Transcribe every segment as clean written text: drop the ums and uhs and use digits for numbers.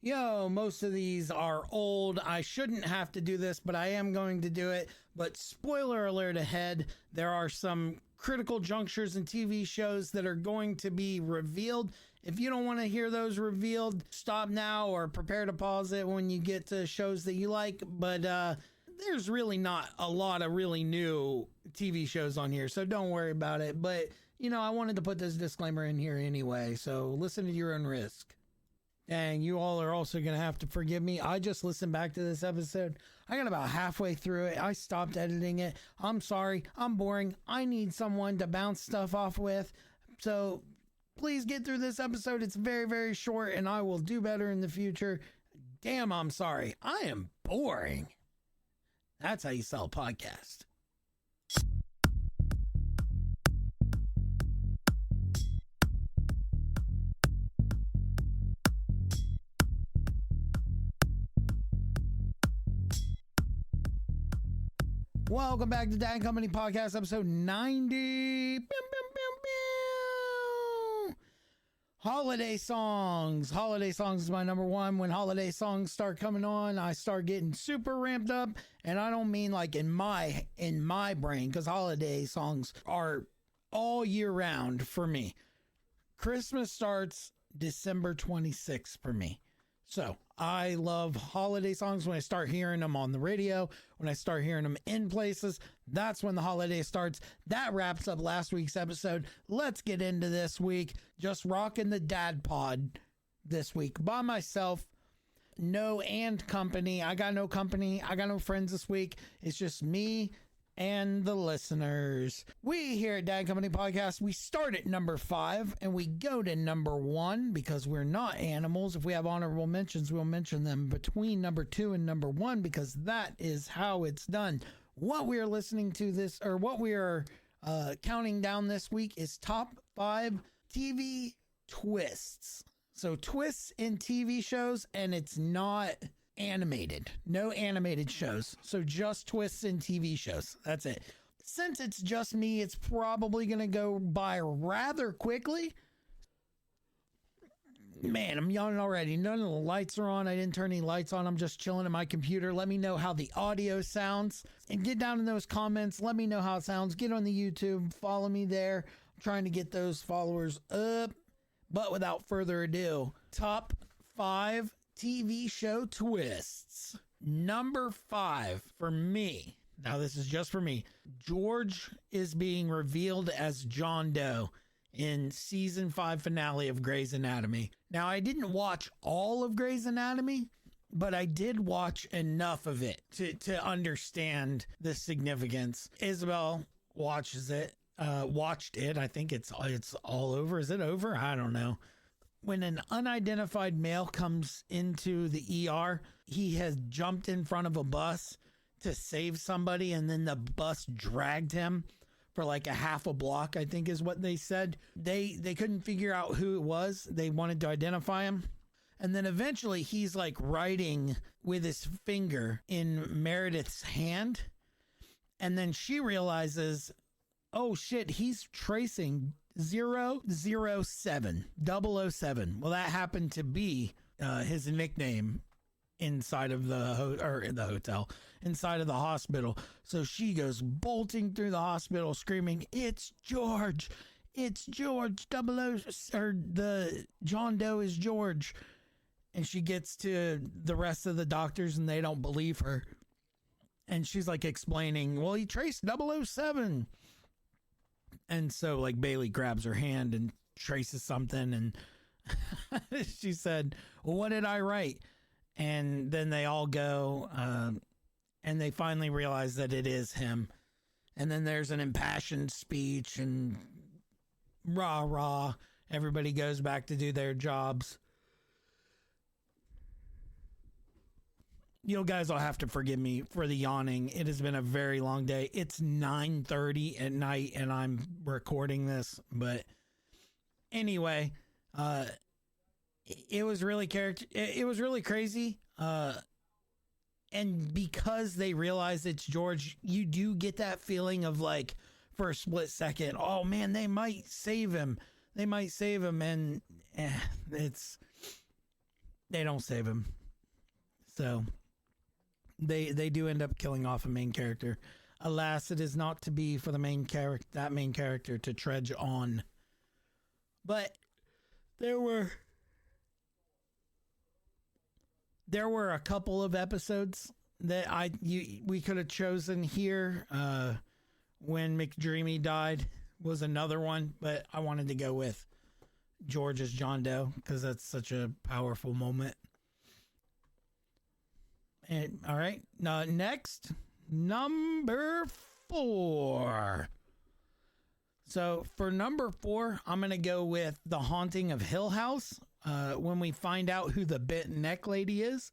Yo, most of these are old. I shouldn't have to do this, but I am going to do it. But spoiler alert ahead, there are some critical junctures in TV shows that are going to be revealed. If you don't want to hear those revealed, stop now or prepare to pause it when you get to shows that you like. But there's really not a lot of really new TV shows on here, so don't worry about it. But, you know, I wanted to put this disclaimer in here anyway, so listen at your own risk. And you all are also going to have to forgive me. I just listened back to this episode. I got about halfway through it. I stopped editing it. I'm sorry. I'm boring. I need someone to bounce stuff off with. So please get through this episode. It's very, very short, and I will do better in the future. Damn, I'm sorry. I am boring. That's how you sell a podcast. Welcome back to Dad & Company Podcast, episode 90. Holiday songs. Holiday songs is my number one. When holiday songs start coming on, I start getting super ramped up. And I don't mean like in my brain, because holiday songs are all year round for me. Christmas starts December 26th for me. So I love holiday songs. When I start hearing them on the radio, when I start hearing them in places, that's when the holiday starts. That wraps up last week's episode. Let's get into this week. Just rocking the dad pod this week by myself. No company. I got no company. I got no friends this week. It's just me and the listeners. We here at Dad Company Podcast, we start at number 5 and we go to number 1 because we're not animals. If we have honorable mentions, we'll mention them between number 2 and number 1 because that is how it's done. What we are listening to this, or what we are counting down this week, is top 5 TV twists. So twists in TV shows, and it's not animated. No animated shows. So just twists in TV shows. That's it. Since it's just me, it's probably going to go by rather quickly. Man, I'm yawning already. None of the lights are on. I didn't turn any lights on. I'm just chilling at my computer. Let me know how the audio sounds. And get down in those comments. Let me know how it sounds. Get on the YouTube. Follow me there. I'm trying to get those followers up. But without further ado, top 5 TV show twists. Number 5 for me. Now this is just for me. George is being revealed as John Doe in season 5 finale of Grey's Anatomy. Now I didn't watch all of Grey's Anatomy, but I did watch enough of it to understand the significance. Isabel watched it. I think it's all over. Is it over? I don't know. When an unidentified male comes into the ER, he has jumped in front of a bus to save somebody, and then the bus dragged him for like a half a block, I think is what they said. They couldn't figure out who it was. They wanted to identify him. And then eventually he's like writing with his finger in Meredith's hand. And then she realizes, oh shit, he's tracing 007. Well, that happened to be his nickname inside of inside of the hospital. So she goes bolting through the hospital screaming, "It's George! It's George! The John Doe is George." And she gets to the rest of the doctors and they don't believe her. And she's like explaining, well, he traced 007. And so like Bailey grabs her hand and traces something, and she said, well, what did I write? And then they all go and they finally realize that it is him. And then there's an impassioned speech and rah. Everybody goes back to do their jobs. You guys will have to forgive me for the yawning. It has been a very long day. It's 9:30 at night and I'm recording this. But anyway, it was really crazy. And because they realize it's George, you do get that feeling of like, for a split second, oh man, they might save him. And it they don't save him. So they do end up killing off a main character. Alas, it is not to be for the main character, that main character, to trudge on. But there were a couple of episodes that we could have chosen here. When McDreamy died was another one, but I wanted to go with George as John Doe because that's such a powerful moment. And all right, now next, number 4. So for number 4, I'm gonna go with The Haunting of Hill House. When we find out who the bent neck lady is.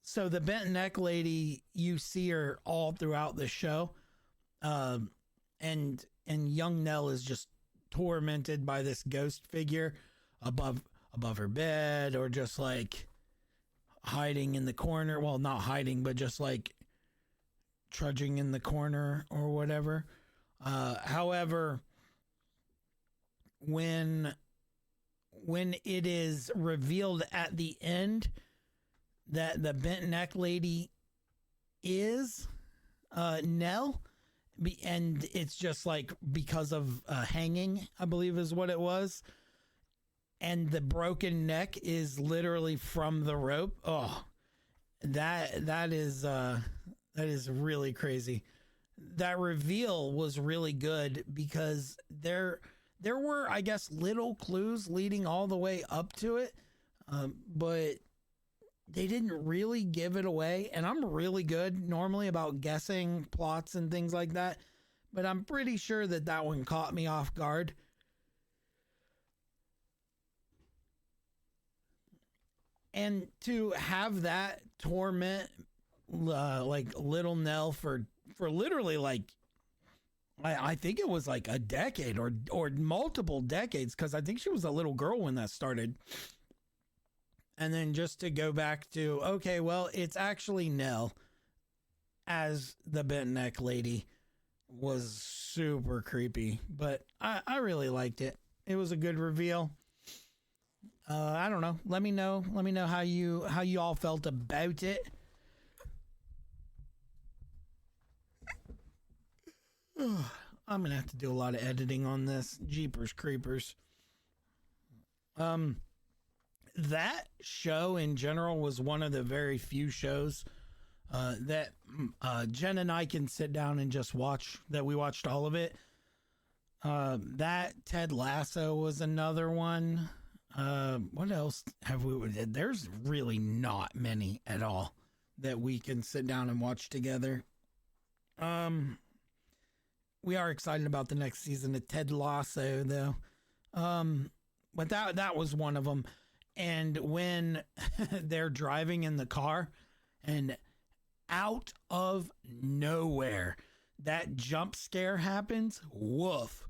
So the bent neck lady, you see her all throughout the show, and young Nell is just tormented by this ghost figure above her bed, or just like hiding in the corner. Well, not hiding, but just like trudging in the corner or whatever. However, when it is revealed at the end that the bent neck lady is Nell, and it's just like because of hanging, I believe is what it was, and the broken neck is literally from the rope. Oh, that is really crazy. That reveal was really good because there were, I guess, little clues leading all the way up to it, but they didn't really give it away. And I'm really good normally about guessing plots and things like that, but I'm pretty sure that one caught me off guard. And to have that torment like little Nell for literally like, I think it was like a decade or multiple decades, because I think she was a little girl when that started. And then just to go back to, okay, well, it's actually Nell as the bent neck lady was super creepy, but I really liked it. It was a good reveal. I don't know. Let me know how you all felt about it. I'm gonna have to do a lot of editing on this. Jeepers creepers. That show in general was one of the very few shows that Jen and I can sit down and just watch. That we watched all of it. That Ted Lasso was another one. What else have we? There's really not many at all that we can sit down and watch together. We are excited about the next season of Ted Lasso, though. But that was one of them. And when they're driving in the car, and out of nowhere, that jump scare happens. Woof.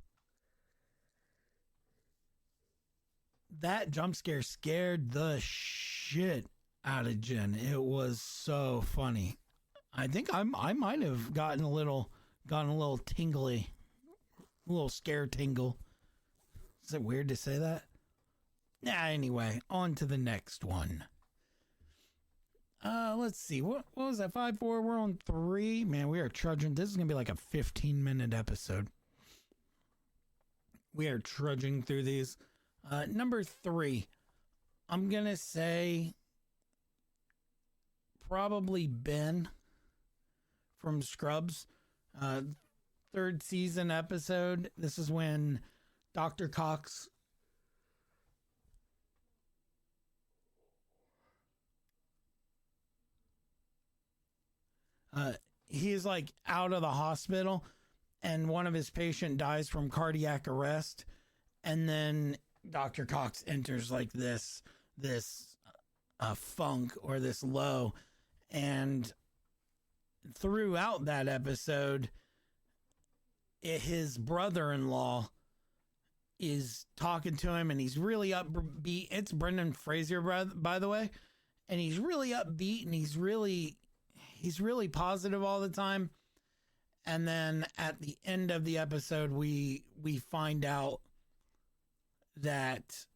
That jump scare scared the shit out of Jen. It was so funny. I think I might have gotten a little tingly, a little scare tingle. Is it weird to say that? Anyway, on to the next one. Let's see. What was that? 5-4. We're on 3. Man, we are trudging. This is gonna be like a 15-minute episode. We are trudging through these. Number 3. I'm gonna say probably Ben from Scrubs. 3rd season episode. This is when Dr. Cox he's like out of the hospital, and one of his patients dies from cardiac arrest, and then Dr. Cox enters like this funk or this low, and throughout that episode, his brother-in-law is talking to him, and he's really upbeat. It's Brendan Fraser, by the way, and he's really upbeat, and he's really positive all the time. And then at the end of the episode, we find out that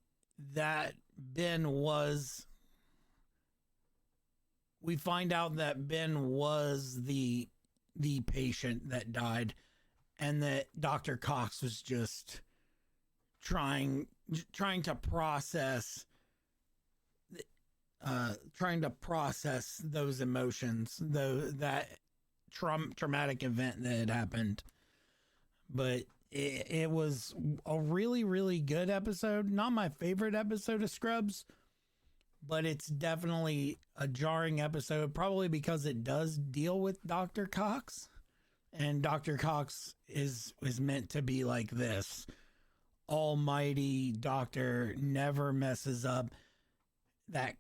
that Ben was, we find out that Ben was the patient that died, and that Dr. Cox was just trying to process those emotions, though that traumatic event that had happened. But it was a really, really good episode. Not my favorite episode of Scrubs, but it's definitely a jarring episode, probably because it does deal with Dr. Cox. And Dr. Cox is meant to be like this almighty doctor, never messes up. That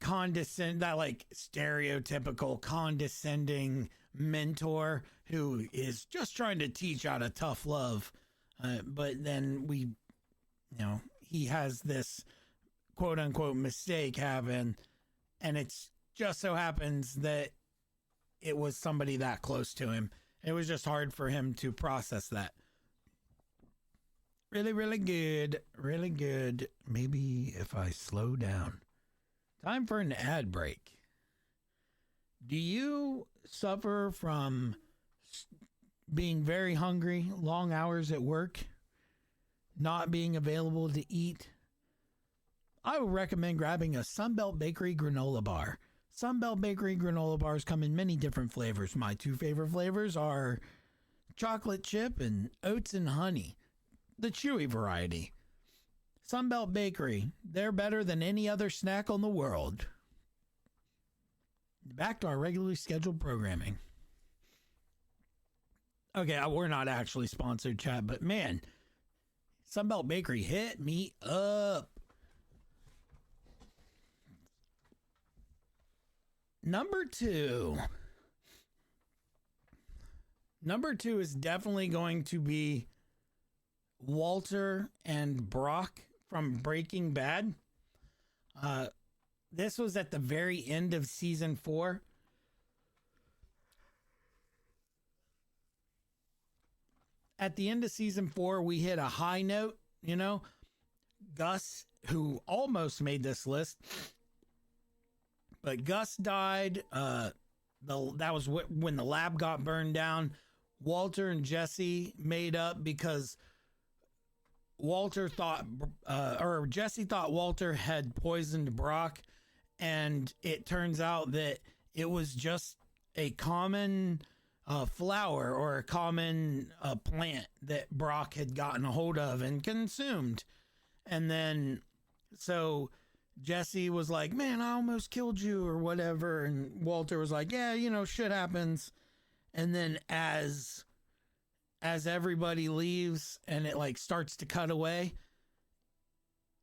like stereotypical condescending mentor who is just trying to teach out of tough love. But then he has this quote unquote mistake happen, and it's just so happens that it was somebody that close to him. It was just hard for him to process that. Really, really good. Really good. Maybe if I slow down. Time for an ad break. Do you suffer from being very hungry, long hours at work, not being available to eat? I would recommend grabbing a Sunbelt Bakery granola bar. Sunbelt Bakery granola bars come in many different flavors. My two favorite flavors are chocolate chip and oats and honey, the chewy variety. Sunbelt Bakery, they're better than any other snack on the world. Back to our regularly scheduled programming. Okay, we're not actually sponsored, chat, but man, Sunbelt Bakery, hit me up. Number two is definitely going to be Walter and Brock from Breaking Bad. This was at the very end of season 4. At the end of season 4, we hit a high note, Gus, who almost made this list, but Gus died. That was when the lab got burned down. Walter and Jesse made up because Jesse thought Walter had poisoned Brock, and it turns out that it was just a common flower or a common plant that Brock had gotten a hold of and consumed. And then, so Jesse was like, man, I almost killed you or whatever. And Walter was like, yeah, shit happens. And then as everybody leaves and it like starts to cut away,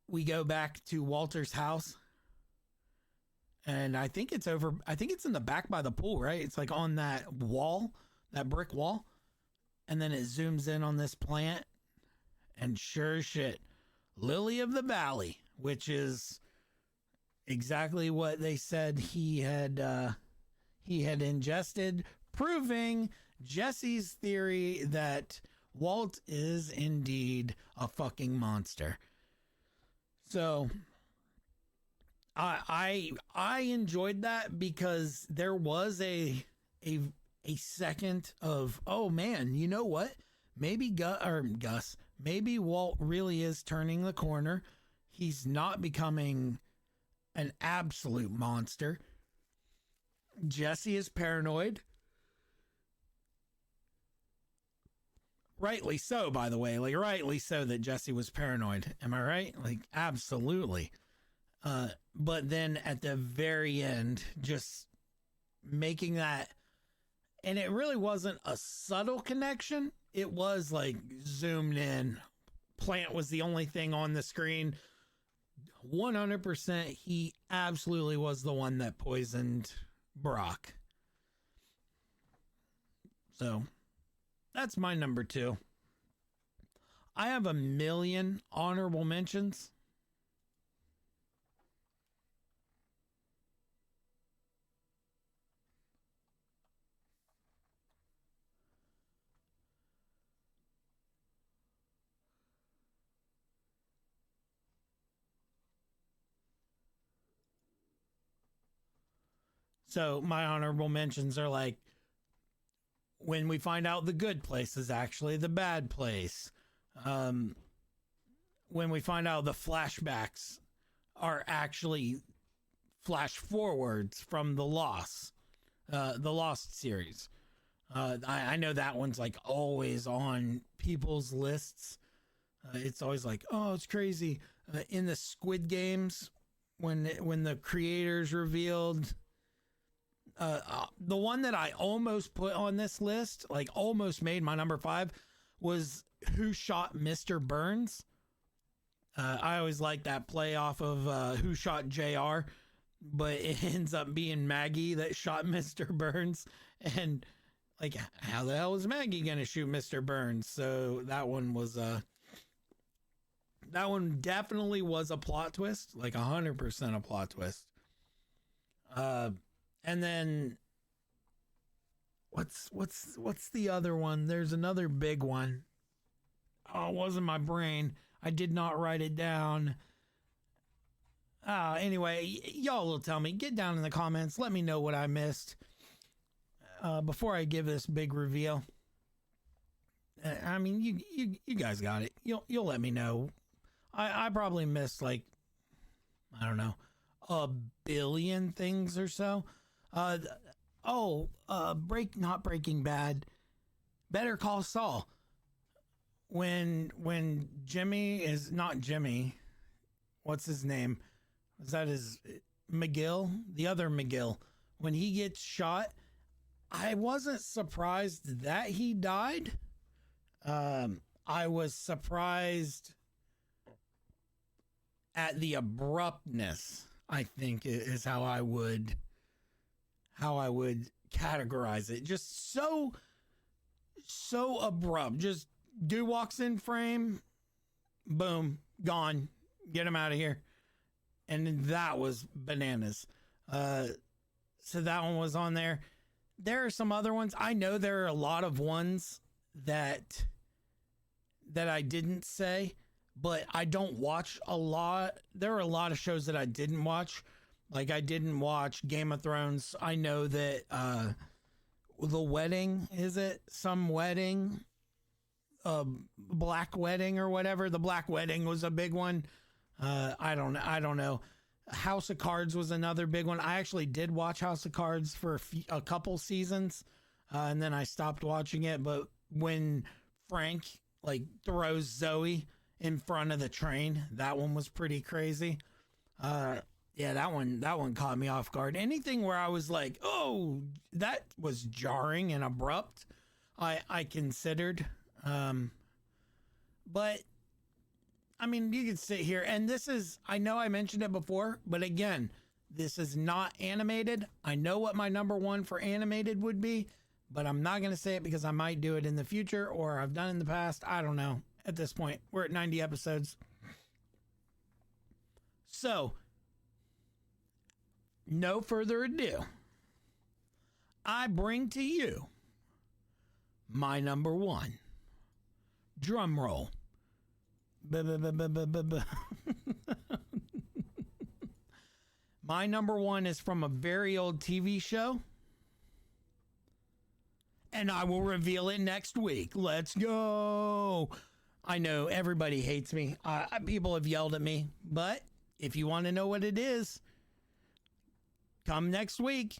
we go back to Walter's house. And I think it's in the back by the pool, right? It's like on that wall, that brick wall. And then it zooms in on this plant. And sure as shit, Lily of the Valley, which is exactly what they said he had ingested, proving Jesse's theory that Walt is indeed a fucking monster. So I enjoyed that because there was a second of, oh man, you know what? Maybe maybe Walt really is turning the corner. He's not becoming an absolute monster. Jesse is paranoid. Rightly so, by the way. Like, rightly so that Jesse was paranoid. Am I right? Like, absolutely. But then at the very end, just making that, and it really wasn't a subtle connection. It was like zoomed in. Plant was the only thing on the screen. 100%, he absolutely was the one that poisoned Brock. So that's my number 2. I have a million honorable mentions. So my honorable mentions are like when we find out the good place is actually the bad place. When we find out the flashbacks are actually flash forwards from the Lost series. I know that one's like always on people's lists. It's always like, oh, it's crazy. In the Squid Games, when the creators revealed, the one that I almost put on this list, like almost made my number 5, was Who Shot Mr. Burns. I always like that play off of Who Shot JR, but it ends up being Maggie that shot Mr. Burns. And like, how the hell is Maggie gonna shoot Mr. Burns? So that one was that one definitely was a plot twist, like 100% a plot twist. And then what's the other one? There's another big one. Oh, it wasn't my brain. I did not write it down. Anyway, y'all will tell me. Get down in the comments. Let me know what I missed before I give this big reveal. I mean, you guys got it. You'll let me know. I probably missed like, I don't know, 1 billion things or so. Not Breaking Bad, Better Call Saul. When Jimmy is not Jimmy, what's his name? Is that his McGill? The other McGill. When he gets shot, I wasn't surprised that he died. I was surprised at the abruptness, I think is how I would categorize it. Just so abrupt. Just dude walks in frame, boom, gone. Get him out of here. And that was bananas. So that one was on there. There are some other ones. I know there are a lot of ones that I didn't say, but I don't watch a lot. There are a lot of shows that I didn't watch. Like I didn't watch Game of Thrones. I know that The Wedding, is it? Some wedding? Black Wedding or whatever. The Black Wedding was a big one. I don't know. House of Cards was another big one. I actually did watch House of Cards for a couple seasons, and then I stopped watching it. But when Frank like throws Zoe in front of the train, that one was pretty crazy. Yeah, that one caught me off guard. Anything where I was like, oh, that was jarring and abrupt, I considered. But I mean, you could sit here, and this is, I know I mentioned it before, but again, this is not animated. I know what my number 1 for animated would be, but I'm not going to say it because I might do it in the future, or I've done it in the past. I don't know. At this point, we're at 90 episodes. So, no further ado, I bring to you my number 1. Drum roll. My number 1 is from a very old TV show, and I will reveal it next week. Let's go. I know everybody hates me. People have yelled at me, but if you want to know what it is, come next week.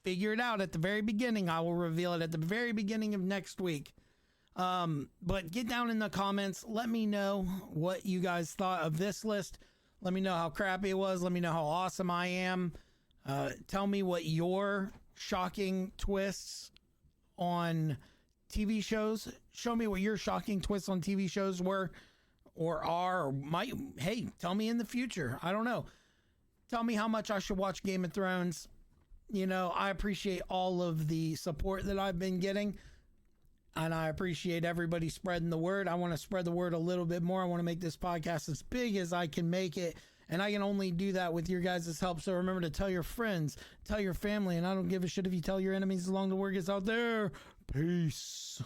Figure it out at the very beginning. I will reveal it at the very beginning of next week. But get down in the comments. Let me know what you guys thought of this list. Let me know how crappy it was. Let me know how awesome I am. Tell me what your shocking twists on TV shows. Show me what your shocking twists on TV shows were or are or might. Hey, tell me in the future. I don't know. Tell me how much I should watch Game of Thrones. You know, I appreciate all of the support that I've been getting. And I appreciate everybody spreading the word. I want to spread the word a little bit more. I want to make this podcast as big as I can make it. And I can only do that with your guys' help. So remember to tell your friends, tell your family. And I don't give a shit if you tell your enemies as long as the word gets out there. Peace.